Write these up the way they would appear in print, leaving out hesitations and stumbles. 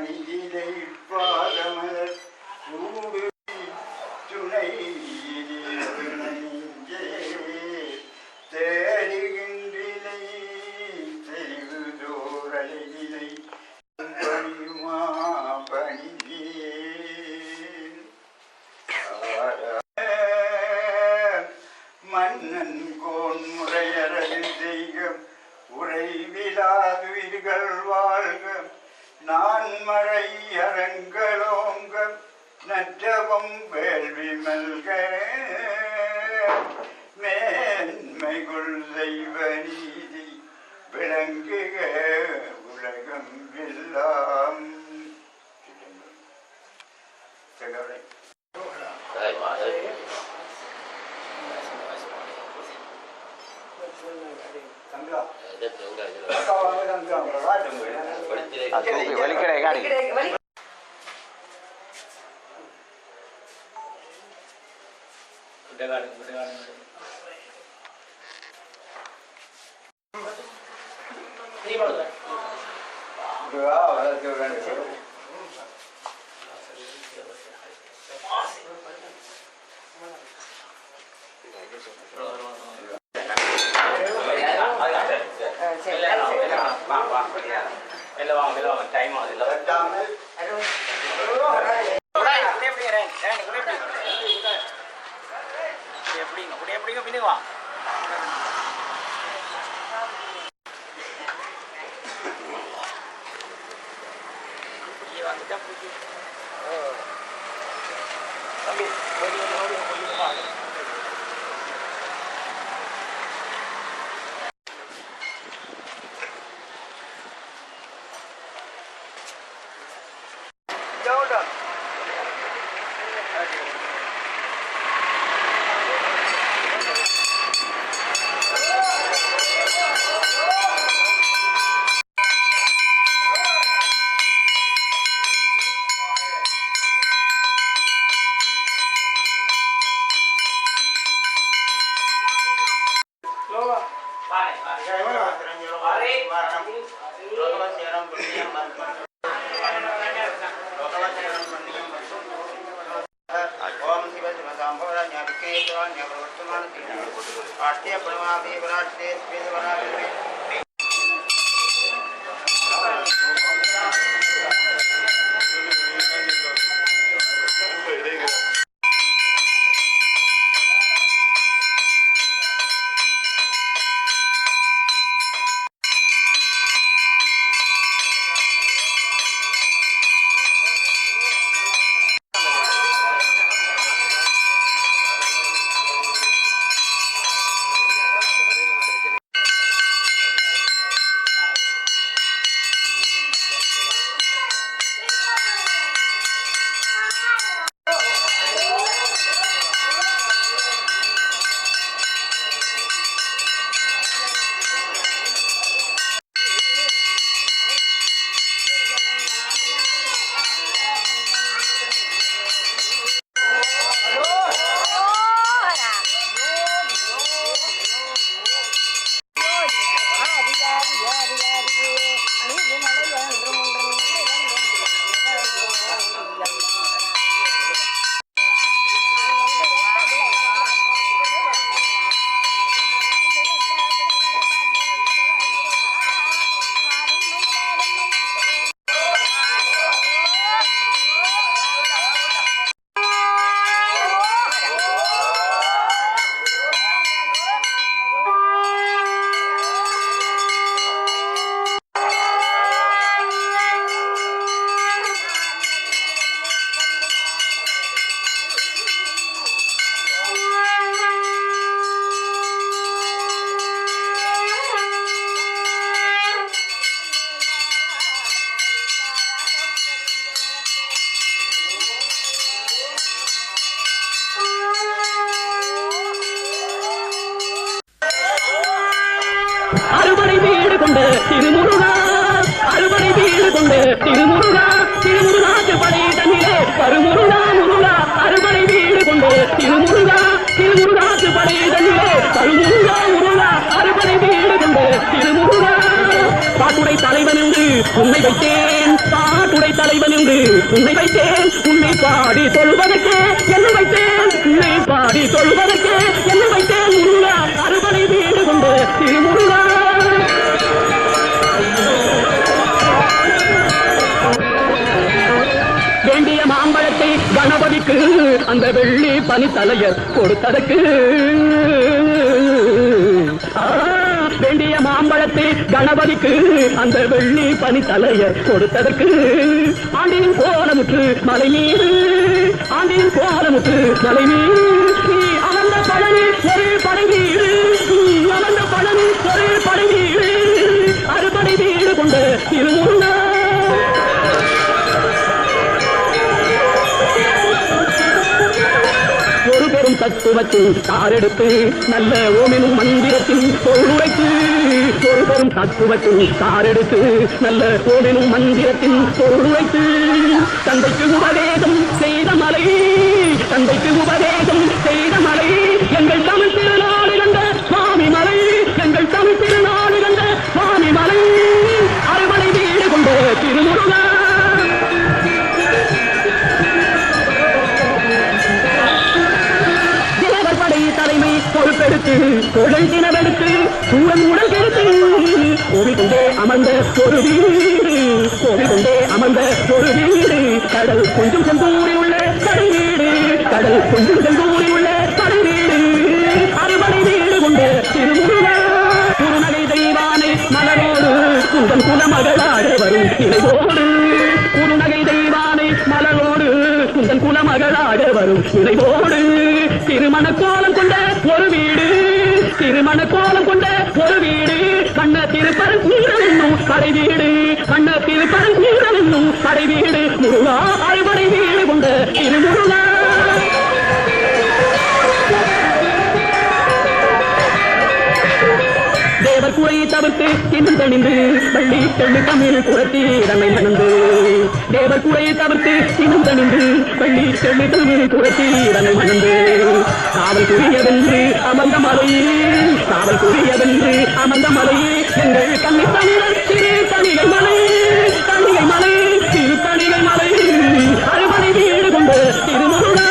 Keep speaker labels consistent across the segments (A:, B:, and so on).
A: பணியிலை பாதமலர் கூடு துணை தேடுகின்றிலை செய்வதோரலை பணியுமா பணியே மன்னன் கோன் முறையரது தெய்கம் உறைவிலாதுயிர்கள் வாழ்க நான் மறை அரங்களோங்க நற்றவம் வேள்வி மல்க மேன்மைகுள் தெய்வ நீதி விளங்குக உலகம் எல்லாம்.
B: திருமுருகா அறுபடை வீடு கொண்டு திருமுருகா திருமுருகாக்கு படை தன்னிலே கருமுருகா முருகா அறுபடை வீடு கொண்டு திருமுருகா திருமுருகாக்கு படை தன்னிலே கருமுருகா முருகா அறுபடை வீடு கொண்டு திருமுருகா பாட்டுடை தலைவன் என்று உன்னை வைத்தேன் பாட்டுடை தலைவன் இருந்து உன்னை வைத்தேன் உன்னை பாடி சொல்வதற்கே என்னை வைத்தேன் உன்னை பாடி சொல்வதற்கே என்னை வைத்தேன் முருகா அறுபடை வீடு கொண்டு திருமுருகா வேண்டிய மாம்பழத்தை கணபதிக்கு அந்த வெள்ளி பனித்தலையர் கொடுத்ததற்கு வேண்டிய மாம்பழத்தை கணபதிக்கு அந்த வெள்ளி பனித்தலையர் கொடுத்ததற்கு ஆண்டின் கோலமுற்று மலை மீது ஆண்டின் கோலமுற்று மலை மீது நீ அமர்ந்த பழனி ஒரு படை வீடு அமர்ந்த பழனி ஒரு படை வீடு அறுபடை வீடு கொண்ட திருமுருகா ஒரு பெரும் தத்துவத்தின் காரெடுத்து நல்ல ஓமெனும் மந்திரத்தின் பொருள் உரைத்து ஒரு பெரும் தத்துவத்தின் காரெடுத்து நல்ல ஓமெனும் மந்திரத்தின் பொருள் உரைத்து தந்தைக்கு உபதேசம் செய்த மலை தந்தைக்கு உபதேசம் செய்த மலை எங்கள் தமிழ் திருநாடு கண்ட சுவாமி மலை எங்கள் தமிழ் திருநாடு கண்ட சுவாமி மலை அறுபடை வீடு கொண்ட திருமுருகா தலைமை பொறுப்பெடுத்து தொழில் தினவெடுத்து சூழல் உடல் கெடுத்து கோவில் கொண்டே அமர்ந்த ஒரு வீடு கோவில் கொண்டே அமர்ந்த ஒரு வீடு கடல் கொஞ்சம் செந்தூரில் உள்ள கடல் வீடு கடல் கொஞ்சம் செந்தூரில் உள்ள கடல் வீடு அறுபடை வீடு கொண்ட திருமுருகா குருநகை தெய்வானை மலரோடு குந்தன் குலமகளாக வரும் இணைவோடு குருநகை தெய்வானை மலரோடு குந்தன் குலமகளாக வரும் இணைவோடு திருமண கோலம் கொண்ட ஒரு வீடு திருமண கோலம் கொண்ட ஒரு வீடு கண்ண திருப்பரன் என்னும் கடை வீடு கண்ண திருப்பரன் என்னும் கடை வீடு முருகா அறுபடை வீடு கொண்ட திருமுருகா தேவர் குறையை தவிர்த்து இன்னும் தணிந்து பள்ளி தெள்ளு தமிழ் புரட்டி தன்னை மணந்து தேவர் குறையை தவிர்த்து இன்னும் தணிந்து பள்ளி தெள்ளு தமிழ் புரட்டி தன்னை மணந்து காவல் புரியவென்று அமர்ந்த மலை காவல் புரியவென்று அமர்ந்த மலை எங்கள் கண்ணி தமிழர் திரு தணிகை மலை தணிகை மலை திரு தணிகை மலை அறுபடை வீடு கொண்டு திருமுருகா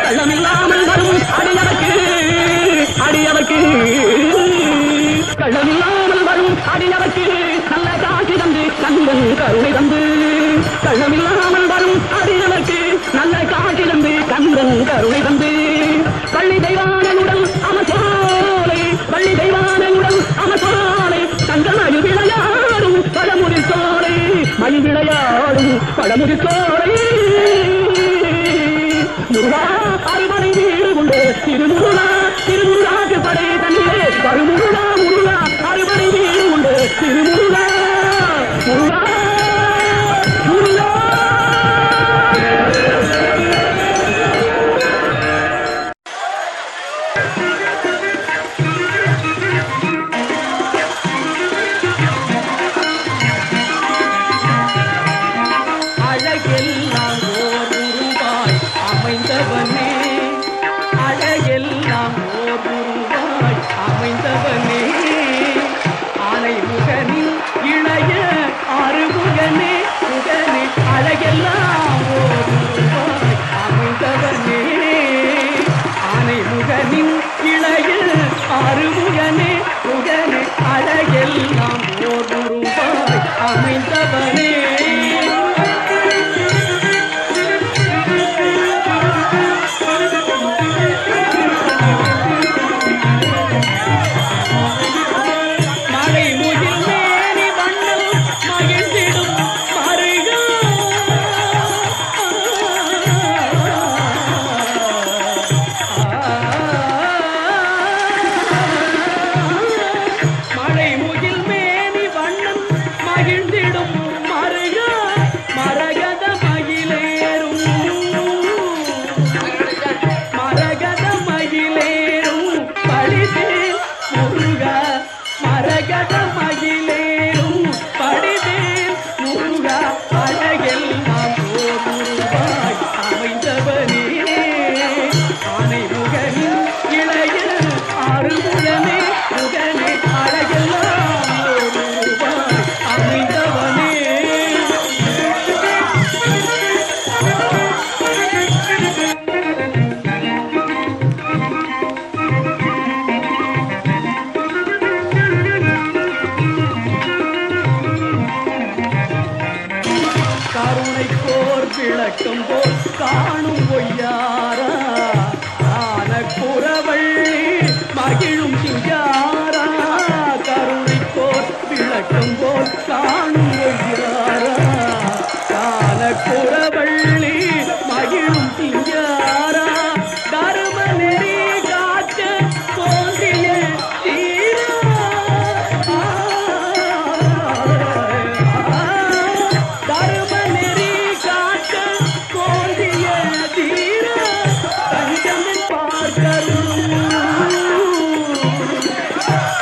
B: கள்ளமில்லாமல் வரும் அடியவர்க்கு கள்ளமில்லாமல் வரும் அடியவர்க்கு நல்ல காட்சி தந்து கந்தன் கருணை தந்து கள்ளமில்லாமல் வரும் அடியவர்க்கு நல்ல காட்சி தந்து கந்தன் கருணை தந்து பள்ளி தெய்வானுடன் அமசோலை பள்ளி தெய்வானுடன் அமசோலை தங்கள் மயில் விளையாடும் பழமுடி சோலை மயில் விளையாடும் பழமுடி சோலை முருகா அறுபடை வீடு கொண்டு திருமுருகா திருமுருகாக்கு படை தன்னிலே வருமுருகா முருகா அறுபடை வீடு கொண்டு திருமுருகா முருகா முருகா அழகெல்லாம் ஓர் உருவாய் அமைந்தவனே அழகெல்லாம் ஓர் உருவாய் அமைந்தவனே ஆனை முகனின் இளைய ஆறுமுகனே முகனே அழகெல்லாம் ஓர் உருவாய் அமைந்தவனே ஆனை முகனின் இளைய ஆறுமுகனே முகனே அழகெல்லாம் ஓர் உருவாய் அமைந்தவனே கருணைக்கோர் விளக்கம் போல் காணும் பொய்யாரா குறவள்ளி மகிழும் சிங்காரா கருணைக்கோர் விளக்கம் போல் காணும் பொய்யாரா குறவள்ளி மகிழும் சிங்காரா தர்ம நெறி காக்க தோன்றிய தீரா தர்ம நெறி காக்க தோன்றிய தீரா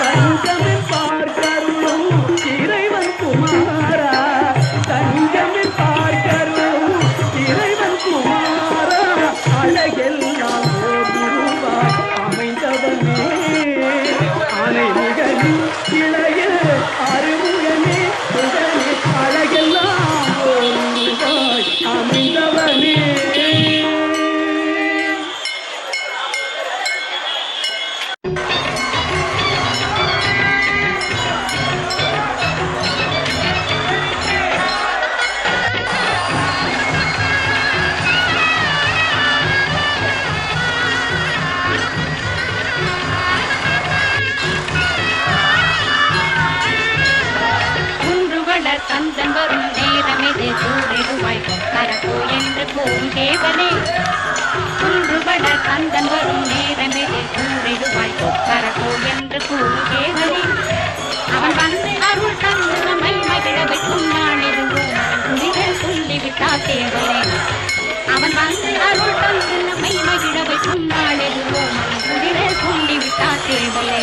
B: தஞ்சமில் பார்க்கரும் இறைவன் குமாரா தஞ்சமில் பார்க்கரும் இறைவன் குமாரா அழகெல்லாம் ஓடுவாய் அமைந்தவனே அனை நிகழும் இளைய அருமுகனே உடனே அழகெல்லாம் ஓடுவாய் அமைந்தவனே.
C: கந்தன் வரும் நேரமிது சூரிடுவாய் கொக்கரப்போ என்று பூங்கேவனே குன்றுபட கந்தன் வரும் நேரமிது சூரிடுவாய் கொக்கரப்போ என்று பூங்கேவனே அவன் வந்து அருள் தந்து நம்மை மகிழ வைக்கும் நாளிடுவோம் குடிகள் சொல்லிவிட்டா தேவனே அவன் வந்து அருள் தந்து நம்மை மகிழ வைக்கும் நாளிடுவோம் குடிகள் சொல்லிவிட்டா தேவனே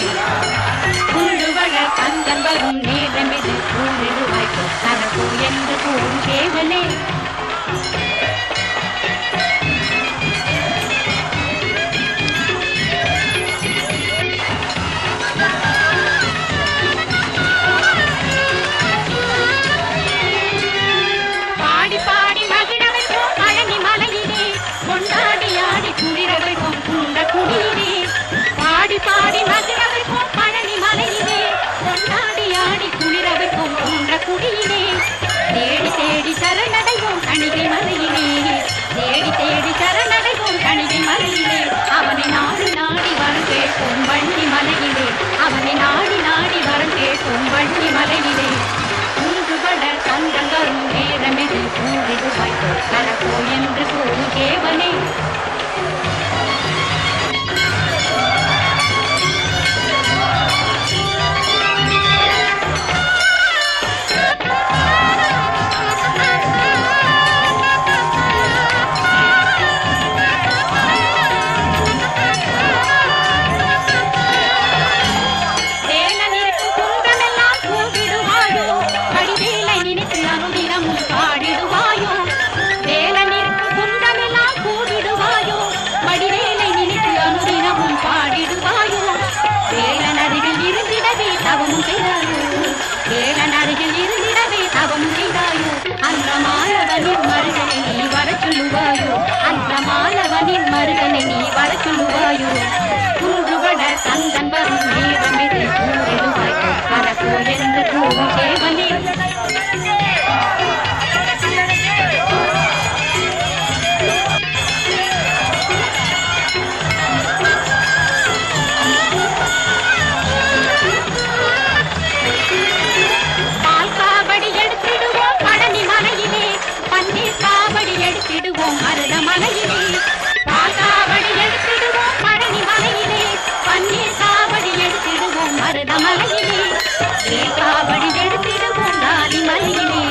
C: குன்றுபட கந்தன் வரும் நேரமிது சூரிடுவாய் கொக்கரப்போ என்று பூங்கேவனே பாடி பாடி மகிழ வைப்போம் பழனி மலையிலே கொண்டாடி ஆடி குளிர வைப்போம் குன்ற குடியிலே பாடி பாடி மகிழ வைப்போம் பழனி மலையிலே கொண்டாடி ஆடி குளிர வைப்போம் குன்ற குடியிலே தேடி தேடி சரணடைவோம் கணிகை மலையிலே தேடி தேடி சரணடைவோம் கணிகை மலையிலே அவனை நாடி நாடி வரம் கேட்போம் வள்ளி மலையிலே அவனை நாடி நாடி வரம் கேட்போம் வள்ளி மலையிலே குன்றுபட கந்தன் வரும் நேரமிது சூரிடுவாய் கொக்கரப்போ என்று பூங்கேவனே மருகனை நீ வர சொல்லுவாயோ குன்றுபட கந்தன் வரும் நேரமிது சூரிடுவாய் கொக்கரப்போ என்று பூங்கேவனே பால் காவடி எடுத்திடுவோம் பழனி மலையிலே பன்னீர் காவடி எடுத்திடுவோம் மருத மலையிலே காவடி எடுத்திடுவோம் பழனி மலையிலே பன்னீர் காவடி எடுத்திடுவோம் மருத மலையிலே காவடி எடுத்திடுவோம் ராணி மலையிலே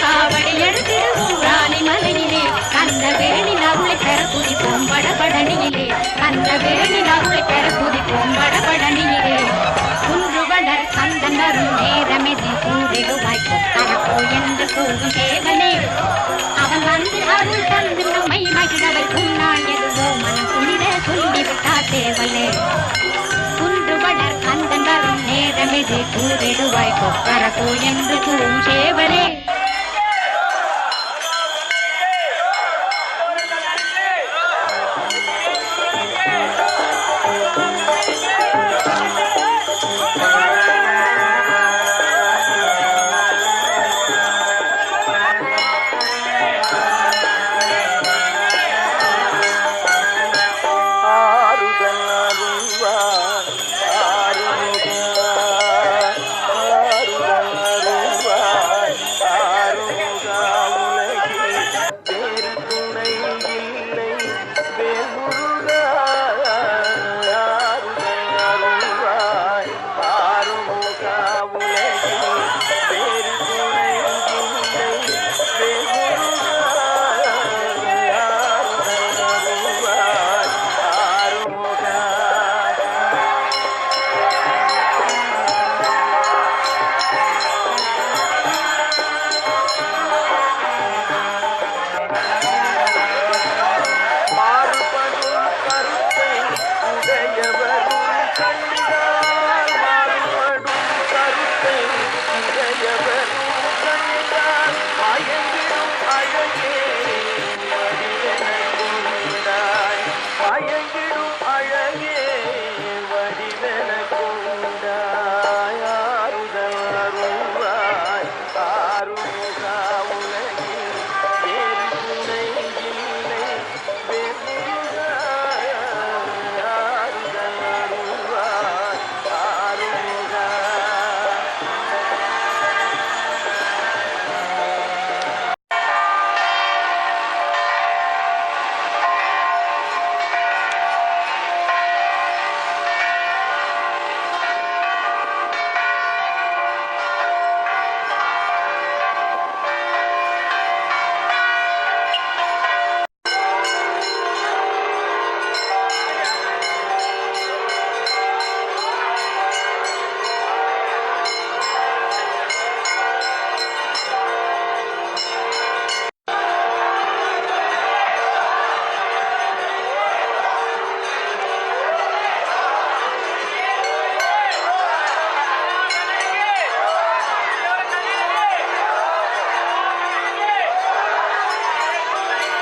C: காவடி எடுத்திடுவோம் ராணி மலையிலே கந்த வேணி அருளை பெற துதிப்போம் வடபழனியிலே கந்த வேணி அருளை பெற துதிப்போம் வடபழனியிலே குன்றுவளர் கந்தன் வரும் நேரமிது சூரிடுவாய் கொக்கரப்போ என்று போகும் தேவனே அவன் வந்து அருள் தந்து நம்மை மகிழ வைக்கும் நாள் எதுவோ மனம் குளிர சொல்லிவிட்டா தேவனே குன்றுவளர் கந்தன் வரும் நேரமிது சூரிடுவாய் கொக்கரப்போ என்று பூஞ்சேவனே